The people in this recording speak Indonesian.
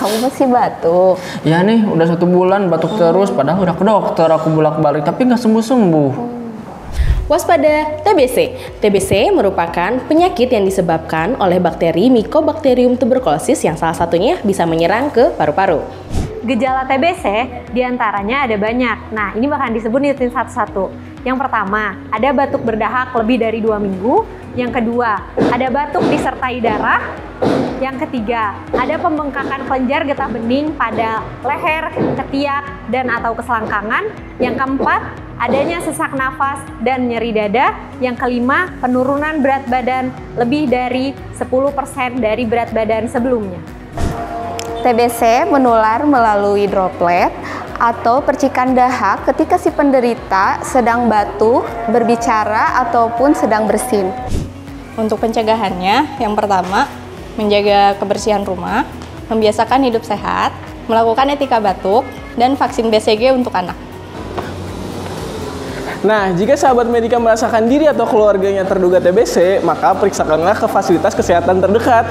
kamu masih batuk. Ya nih, udah 1 bulan batuk terus, padahal udah ke dokter aku bolak-balik, tapi nggak sembuh-sembuh. Waspada TBC. TBC merupakan penyakit yang disebabkan oleh bakteri Mycobacterium tuberculosis yang salah satunya bisa menyerang ke paru-paru. Gejala TBC diantaranya ada banyak. Nah, ini bakal disebutin satu-satu. Yang pertama, ada batuk berdahak lebih dari 2 minggu. Yang kedua, ada batuk disertai darah. Yang ketiga, ada pembengkakan kelenjar getah bening pada leher, ketiak, dan atau keselangkangan. Yang keempat, adanya sesak nafas dan nyeri dada. Yang kelima, penurunan berat badan lebih dari 10% dari berat badan sebelumnya. TBC menular melalui droplet atau percikan dahak ketika si penderita sedang batuk, berbicara, ataupun sedang bersin. Untuk pencegahannya, yang pertama, menjaga kebersihan rumah, membiasakan hidup sehat, melakukan etika batuk, dan vaksin BCG untuk anak. Nah, jika sahabat Medika merasakan diri atau keluarganya terduga TBC, maka periksakanlah ke fasilitas kesehatan terdekat.